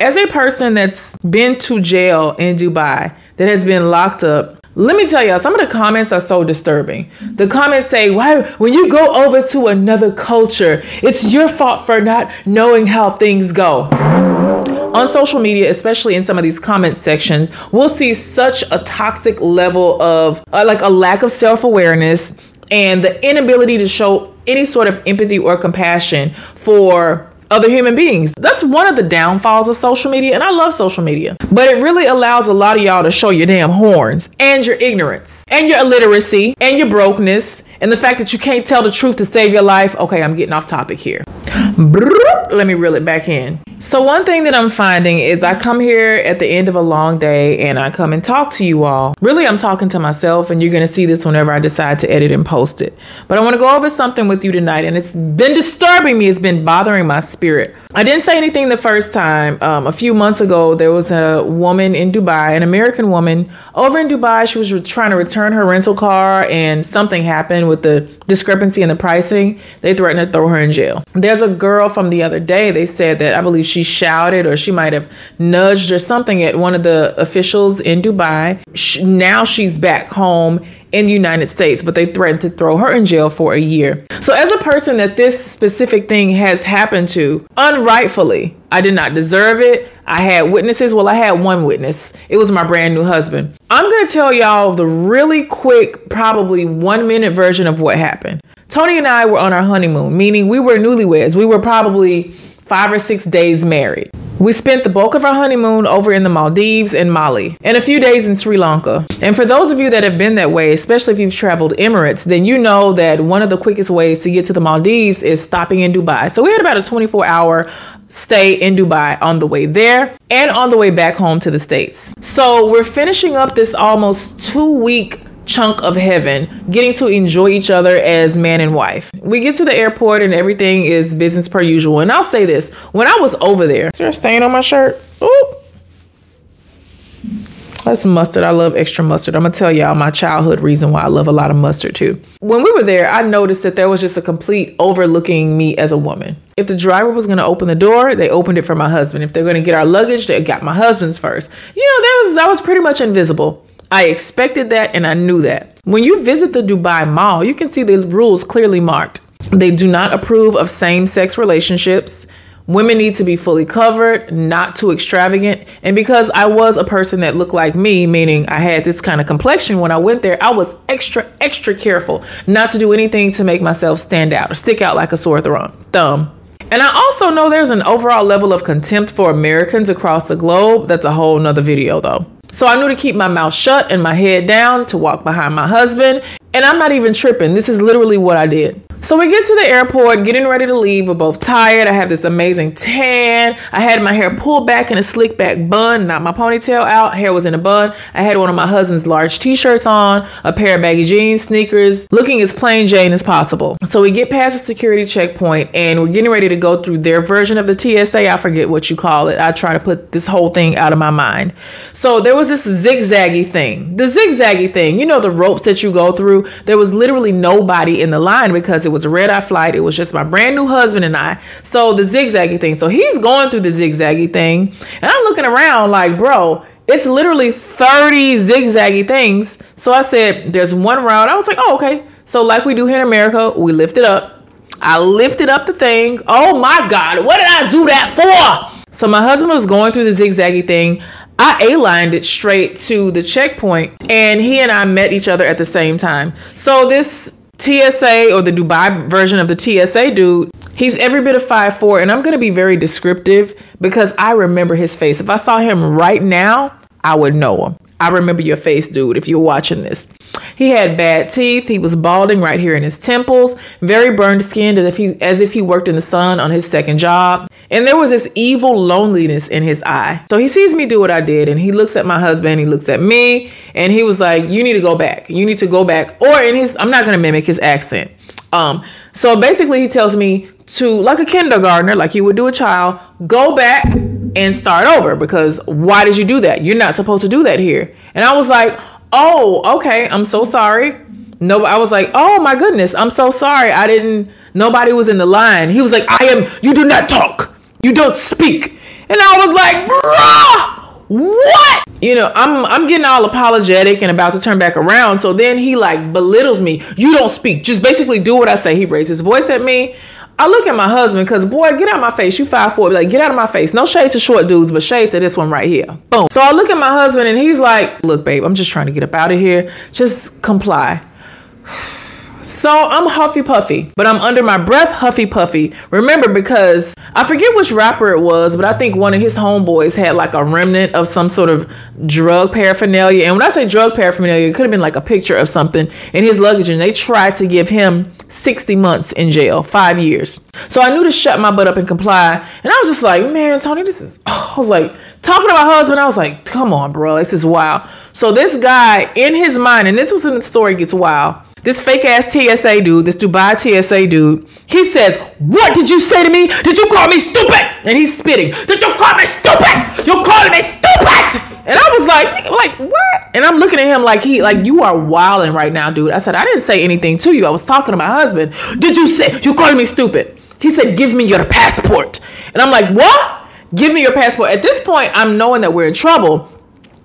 As a person that's been to jail in Dubai, that has been locked up, let me tell y'all, some of the comments are so disturbing. The comments say, why, when you go over to another culture, it's your fault for not knowing how things go. On social media, especially in some of these comment sections, we'll see such a toxic level of like a lack of self-awareness and the inability to show any sort of empathy or compassion for other human beings. That's one of the downfalls of social media, and I love social media, but it really allows a lot of y'all to show your damn horns and your ignorance and your illiteracy and your brokenness and the fact that you can't tell the truth to save your life. Okay, I'm getting off topic here. Let me reel it back in. So one thing that I'm finding is I come here at the end of a long day and I come and talk to you all. Really, I'm talking to myself, and you're going to see this whenever I decide to edit and post it. But I want to go over something with you tonight, and it's been disturbing me. It's been bothering my spirit. I didn't say anything the first time. A few months ago, there was a woman in Dubai, an American woman over in Dubai. She was trying to return her rental car, and something happened with the discrepancy in the pricing. They threatened to throw her in jail. There's a girl from the other day. They said that I believe she shouted or she might have nudged or something at one of the officials in Dubai. Now she's back home in the United States, but they threatened to throw her in jail for a year. So as a person that this specific thing has happened to, unrightfully, I did not deserve it. I had witnesses. Well, I had one witness. It was my brand new husband. I'm going to tell y'all the really quick, probably 1 minute version of what happened. Tony and I were on our honeymoon, meaning we were newlyweds. We were probably 5 or 6 days married. We spent the bulk of our honeymoon over in the Maldives and Mali and a few days in Sri Lanka. And for those of you that have been that way, especially if you've traveled Emirates, then you know that one of the quickest ways to get to the Maldives is stopping in Dubai. So we had about a 24-hour stay in Dubai on the way there and on the way back home to the States. So we're finishing up this almost 2-week chunk of heaven, getting to enjoy each other as man and wife. We get to the airport and everything is business per usual. And I'll say this, when I was over there, is there a stain on my shirt? Ooh. That's mustard. I love extra mustard. I'm gonna tell y'all my childhood reason why I love a lot of mustard too. When we were there, I noticed that there was just a complete overlooking me as a woman. If the driver was gonna open the door, they opened it for my husband. If they're gonna get our luggage, they got my husband's first. You know, I was pretty much invisible. I expected that and I knew that. When you visit the Dubai Mall, you can see the rules clearly marked. They do not approve of same-sex relationships. Women need to be fully covered, not too extravagant. And because I was a person that looked like me, meaning I had this kind of complexion when I went there, I was extra careful not to do anything to make myself stand out or stick out like a sore thumb. And I also know there's an overall level of contempt for Americans across the globe. That's a whole nother video though. So I knew to keep my mouth shut and my head down, to walk behind my husband. And I'm not even tripping. This is literally what I did. So we get to the airport, getting ready to leave. We're both tired. I have this amazing tan. I had my hair pulled back in a slick back bun, not my ponytail out. Hair was in a bun. I had one of my husband's large t-shirts on, a pair of baggy jeans, sneakers, looking as plain Jane as possible. So we get past the security checkpoint and we're getting ready to go through their version of the TSA. I forget what you call it. I try to put this whole thing out of my mind. So there was this zigzaggy thing. The zigzaggy thing, you know, the ropes that you go through. There was literally nobody in the line because it was a red-eye flight. It was just my brand new husband and I. So the zigzaggy thing. So he's going through the zigzaggy thing. And I'm looking around like, bro, it's literally 30 zigzaggy things. So I said, there's one round. I was like, oh, okay. So like we do here in America, we lift it up. I lifted up the thing. Oh my God, what did I do that for? So my husband was going through the zigzaggy thing. I A-lined it straight to the checkpoint and he and I met each other at the same time. So this TSA, or the Dubai version of the TSA dude, he's every bit of 5'4", and I'm going to be very descriptive because I remember his face. If I saw him right now, I would know him. I remember your face, dude, if you're watching this. He had bad teeth. He was balding right here in his temples, very burned skin, as if he worked in the sun on his second job. And there was this evil loneliness in his eye. So he sees me do what I did, and he looks at my husband, he looks at me, and he was like, you need to go back. You need to go back. Or in his, I'm not going to mimic his accent. So basically he tells me to, like a kindergartner, like you would do a child, go back and start over, because why did you do that? You're not supposed to do that here. And I was like, oh, okay, I'm so sorry. No, I was like, oh my goodness, I'm so sorry. Nobody was in the line. He was like, you do not talk. You don't speak. And I was like, bruh, what? You know, I'm getting all apologetic and about to turn back around. So then he like belittles me. You don't speak. Just basically do what I say. He raised his voice at me. I look at my husband because, boy, get out of my face. You 5'4". Like, get out of my face. No shade to short dudes, but shade to this one right here. Boom. So I look at my husband and he's like, look, babe, I'm just trying to get up out of here. Just comply. So I'm huffy puffy, but I'm under my breath huffy puffy. Remember, because I forget which rapper it was, but I think one of his homeboys had like a remnant of some sort of drug paraphernalia. And when I say drug paraphernalia, it could have been like a picture of something in his luggage. And they tried to give him 60 months in jail, 5 years. So I knew to shut my butt up and comply. And I was just like, man, Tony, I was like, talking to my husband, I was like, come on, bro, this is wild. So this guy in his mind, and this was in the story gets wild. This fake ass TSA dude, this Dubai TSA dude, he says, what did you say to me? Did you call me stupid? And he's spitting. Did you call me stupid? You called me stupid. And I was like, what? And I'm looking at him like you are wilding right now, dude. I said, I didn't say anything to you. I was talking to my husband. Did you say, you called me stupid? He said, give me your passport. And I'm like, what? Give me your passport. At this point, I'm knowing that we're in trouble.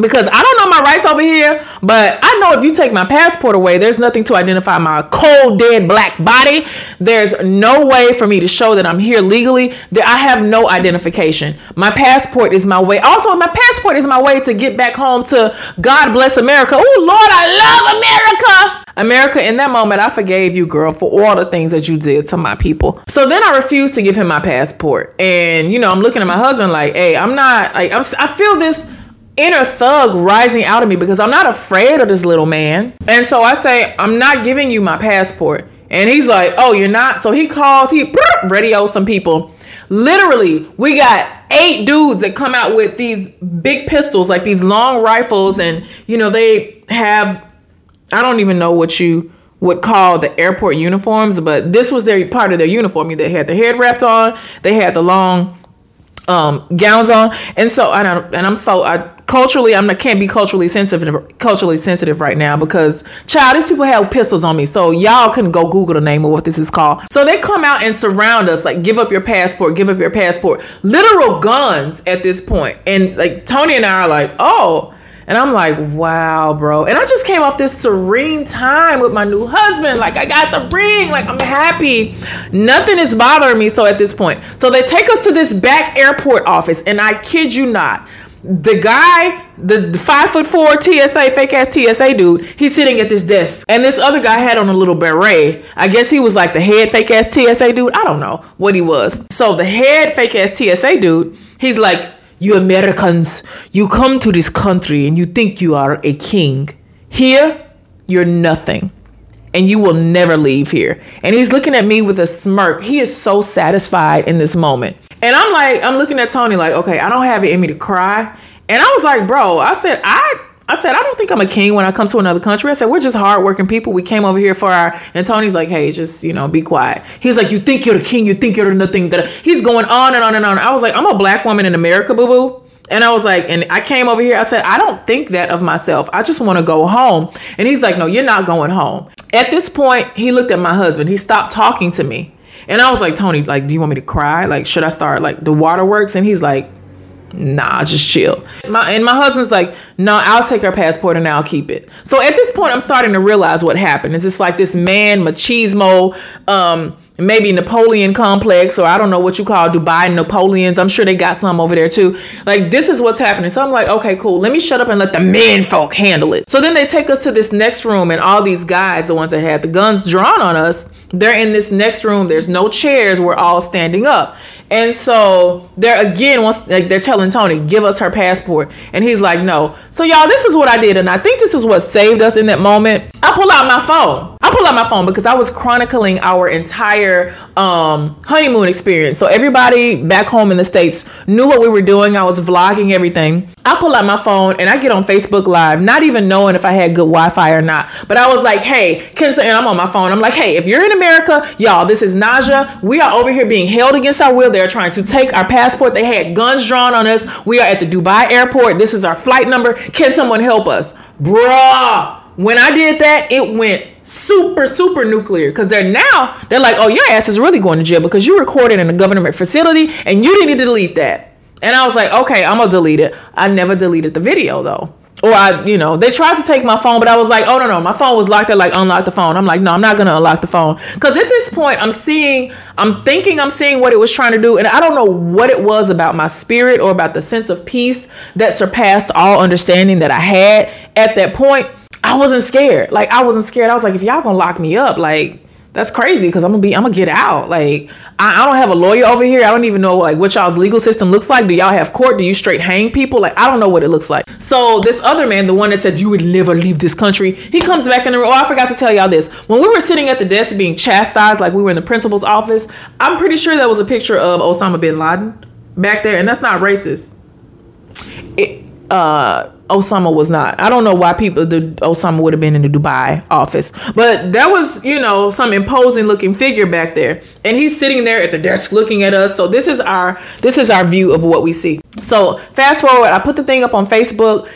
Because I don't know my rights over here, but I know if you take my passport away, there's nothing to identify my cold, dead black body. There's no way for me to show that I'm here legally. I have no identification. My passport is my way. Also, my passport is my way to get back home to God bless America. Oh, Lord, I love America. America, in that moment, I forgave you, girl, for all the things that you did to my people. So then I refused to give him my passport. And, you know, I'm looking at my husband like, hey, I feel this inner thug rising out of me because I'm not afraid of this little man. And so I say, I'm not giving you my passport. And he's like, oh, you're not? So he radios some people. Literally, we got 8 dudes that come out with these big pistols, like these long rifles. And, you know, they have, I don't even know what you would call the airport uniforms, but this was part of their uniform. They had the head wrapped on. They had the long gowns on. And so, I can't be culturally sensitive right now because, child, these people have pistols on me. So y'all can go Google the name of what this is called. So they come out and surround us like, give up your passport, give up your passport. Literal guns at this point. And like Tony and I are like, oh. And I'm like, wow, bro. And I just came off this serene time with my new husband. Like, I got the ring. Like, I'm happy. Nothing is bothering me. So at this point, so they take us to this back airport office. And I kid you not, the guy, the 5'4" TSA, fake ass TSA dude, he's sitting at this desk. And this other guy had on a little beret. I guess he was like the head fake ass TSA dude. I don't know what he was. So the head fake ass TSA dude, he's like, you Americans, you come to this country and you think you are a king. Here, you're nothing. And you will never leave here. And he's looking at me with a smirk. He is so satisfied in this moment. And I'm looking at Tony like, okay, I don't have it in me to cry. And I was like, bro, I said, I don't think I'm a king when I come to another country. I said, we're just hardworking people. We came over here for and Tony's like, hey, just, be quiet. He's like, you think you're the king. You think you're nothing. He's going on and on and on. I was like, I'm a black woman in America, boo-boo. And I was like, and I came over here. I said, I don't think that of myself. I just want to go home. And he's like, no, you're not going home. At this point, he looked at my husband. He stopped talking to me. And I was like, Tony, like, do you want me to cry? Like, should I start like the waterworks? And he's like, nah, just chill. My husband's like, no, I'll take her passport and I'll keep it. So at this point, I'm starting to realize what happened. It's just like this man machismo, maybe Napoleon complex, or I don't know what you call Dubai Napoleons. I'm sure they got some over there too. Like, this is what's happening. So I'm like, okay, cool. Let me shut up and let the men folk handle it. So then they take us to this next room, and all these guys, the ones that had the guns drawn on us, they're in this next room. There's no chairs. We're all standing up. And so they're they're telling Tony, give us her passport. And he's like, no. So y'all, this is what I did. And I think this is what saved us in that moment. I pull out my phone because I was chronicling our entire honeymoon experience. So everybody back home in the States knew what we were doing. I was vlogging everything. I pull out my phone and I get on Facebook Live, not even knowing if I had good Wi-Fi or not. But I was like, hey, and I'm on my phone. I'm like, hey, if you're in America, y'all, this is Naja. We are over here being held against our will. They're trying to take our passport. They had guns drawn on us. We are at the Dubai airport. This is our flight number. Can someone help us? Bruh. When I did that, it went super, super nuclear, because they're like, oh, your ass is really going to jail because you recorded in a government facility and you didn't delete that. And I was like, okay, I'm gonna delete it. I never deleted the video though. Or they tried to take my phone, but I was like, oh no, my phone was locked. They're like, unlock the phone. I'm like, no, I'm not gonna unlock the phone. Cause at this point I'm thinking I'm seeing what it was trying to do. And I don't know what it was about my spirit or about the sense of peace that surpassed all understanding that I had at that point. I wasn't scared. Like, I wasn't scared. I was like, if y'all gonna lock me up, like, that's crazy, because I'm gonna get out. Like, I don't have a lawyer over here. I don't even know like what y'all's legal system looks like. Do y'all have court? Do you straight hang people? Like, I don't know what it looks like. So this other man, the one that said you would never leave this country, he comes back in the room. Oh, I forgot to tell y'all this. When we were sitting at the desk being chastised, like we were in the principal's office, I'm pretty sure there was a picture of Osama bin Laden back there, and that's not racist. Osama was not. I don't know why Osama would have been in the Dubai office, but there was, some imposing looking figure back there, and he's sitting there at the desk looking at us. So this is our view of what we see. So fast forward, I put the thing up on Facebook.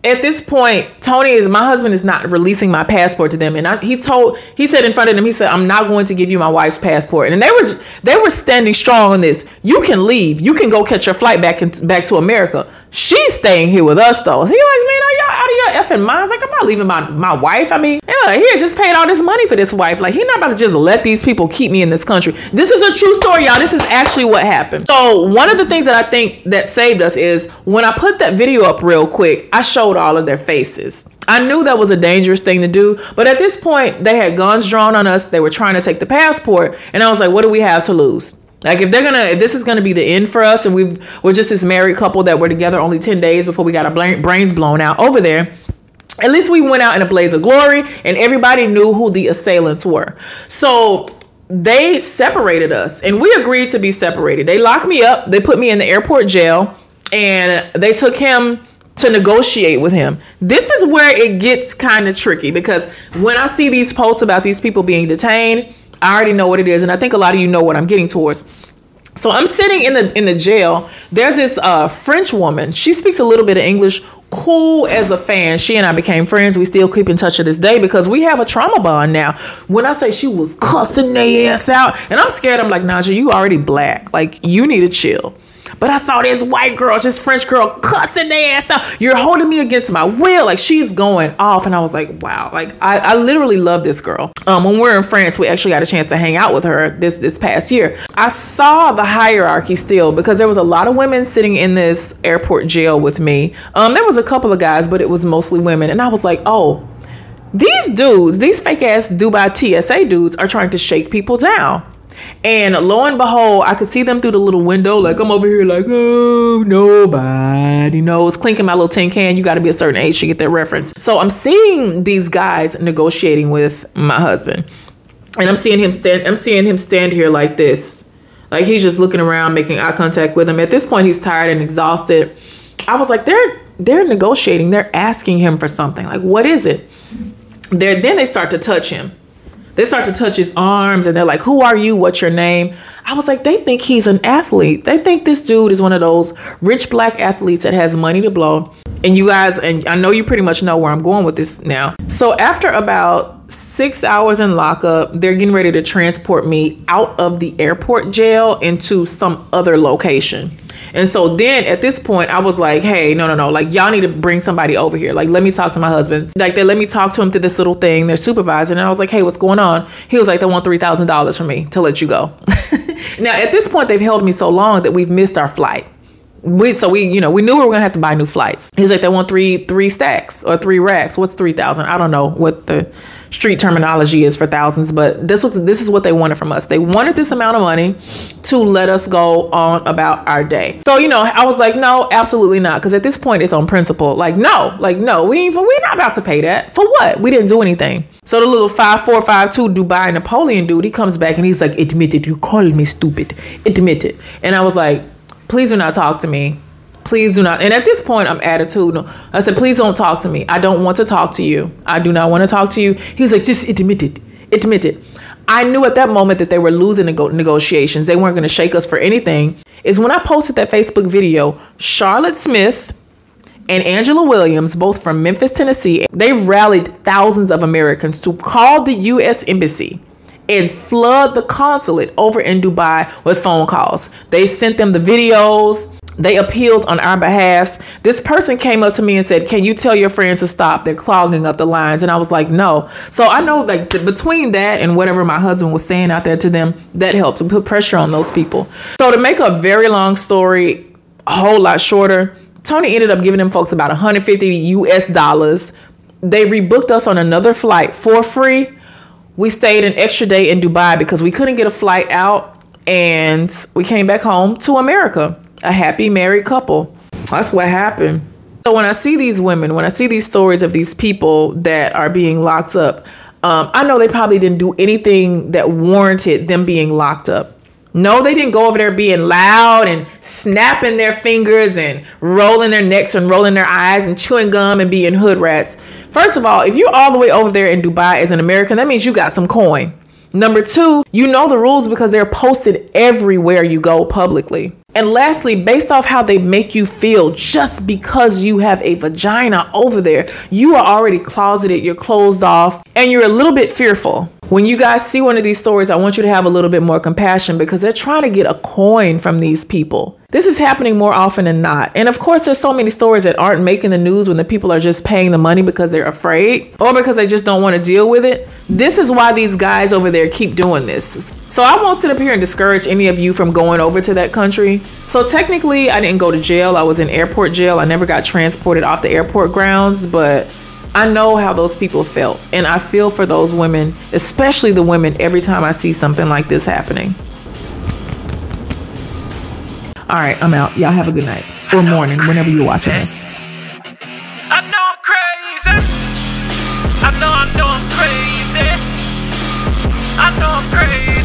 At this point, my husband is not releasing my passport to them. And he said in front of them, he said, I'm not going to give you my wife's passport. And they were standing strong on this. You can leave. You can go catch your flight back to America. She's staying here with us though. So he like, man, are y'all out of your effing minds? Like, I'm not leaving my wife. I mean, he had just paid all this money for this wife. Like, he's not about to just let these people keep me in this country. This is a true story, y'all. This is actually what happened. So one of the things that I think that saved us is when I put that video up real quick, I showed all of their faces. I knew that was a dangerous thing to do, but at this point they had guns drawn on us. They were trying to take the passport, and I was like, what do we have to lose? Like, if this is gonna be the end for us, and we're just this married couple that were together only 10 days before we got our brains blown out over there, at least we went out in a blaze of glory, and everybody knew who the assailants were. So they separated us, and we agreed to be separated. They locked me up. They put me in the airport jail, and they took him to negotiate with him. This is where it gets kind of tricky, because when I see these posts about these people being detained, I already know what it is, and I think a lot of you know what I'm getting towards. So I'm sitting in the jail. There's this French woman. She speaks a little bit of English. Cool as a fan. She and I became friends. We still keep in touch to this day because we have a trauma bond now. When I say she was cussing their ass out, and I'm scared, I'm like, Naja, you already black. Like, you need to chill. But I saw this white girl, this French girl, cussing their ass out. You're holding me against my will. Like, she's going off. And I was like, wow. Like, I literally love this girl. When we were in France, we actually got a chance to hang out with her this past year. I saw the hierarchy still, because there was a lot of women sitting in this airport jail with me. There was a couple of guys, but it was mostly women. And I was like, oh, these dudes, these fake ass Dubai TSA dudes are trying to shake people down. And lo and behold, I could see them through the little window. Like, I'm over here like, oh, nobody knows. Clinking my little tin can. You got to be a certain age to get that reference. So I'm seeing these guys negotiating with my husband. And I'm seeing him stand here like this. Like, he's just looking around, making eye contact with him. At this point, he's tired and exhausted. I was like, they're negotiating. They're asking him for something. Like, what is it? Then they start to touch him. They start to touch his arms, and they're like, who are you? What's your name? I was like, they think he's an athlete. They think this dude is one of those rich black athletes that has money to blow. And you guys, and I know you pretty much know where I'm going with this now. So after about 6 hours in lockup, they're getting ready to transport me out of the airport jail into some other location. And so then at this point, I was like, hey, no. Like, y'all need to bring somebody over here. Like, let me talk to my husband. Like, they let me talk to him through this little thing, their supervisor. And I was like, hey, what's going on? He was like, they want $3,000 from me to let you go. Now, at this point, they've held me so long that we've missed our flight. We knew we were gonna have to buy new flights. He's like, they want three stacks or 3 racks. What's 3,000? I don't know what the street terminology is for thousands, but this is what they wanted from us. They wanted this amount of money to let us go on about our day. So, I was like, no, absolutely not. Because at this point, it's on principle. Like, no, we're not about to pay that. For what? We didn't do anything. So the little 5'4", 5'2" Dubai Napoleon dude, he comes back and he's like, admit it. You called me stupid. Admit it. And I was like, please do not talk to me. Please do not. And at this point, I'm attitudinal. I said, please don't talk to me. I don't want to talk to you. I do not want to talk to you. He's like, just admit it. Admit it. I knew at that moment that they were losing negotiations. They weren't going to shake us for anything. Is when I posted that Facebook video, Charlotte Smith and Angela Williams, both from Memphis, Tennessee, they rallied thousands of Americans to call the U.S. Embassy and flood the consulate over in Dubai with phone calls. They sent them the videos. They appealed on our behalves. This person came up to me and said, can you tell your friends to stop? They're clogging up the lines. And I was like, no. So I know like between that and whatever my husband was saying out there to them, that helped to put pressure on those people. So to make a very long story a whole lot shorter, Tony ended up giving them folks about 150 US dollars. They rebooked us on another flight for free. We stayed an extra day in Dubai because we couldn't get a flight out, and we came back home to America. A happy married couple. That's what happened. So when I see these women, when I see these stories of these people that are being locked up, I know they probably didn't do anything that warranted them being locked up. No, they didn't go over there being loud and snapping their fingers and rolling their necks and rolling their eyes and chewing gum and being hood rats. First of all, if you're all the way over there in Dubai as an American, that means you got some coin. Number two, you know the rules because they're posted everywhere you go publicly. And lastly, based off how they make you feel, just because you have a vagina over there, you are already closeted, you're closed off, and you're a little bit fearful. When you guys see one of these stories, I want you to have a little bit more compassion because they're trying to get a coin from these people. This is happening more often than not. And of course, there's so many stories that aren't making the news when the people are just paying the money because they're afraid or because they just don't want to deal with it. This is why these guys over there keep doing this. So I won't sit up here and discourage any of you from going over to that country. So technically, I didn't go to jail. I was in airport jail. I never got transported off the airport grounds, but I know how those people felt. And I feel for those women, especially the women, every time I see something like this happening. All right, I'm out. Y'all have a good night or morning whenever you're watching this. I know I'm crazy. I know I'm crazy. I know I'm crazy.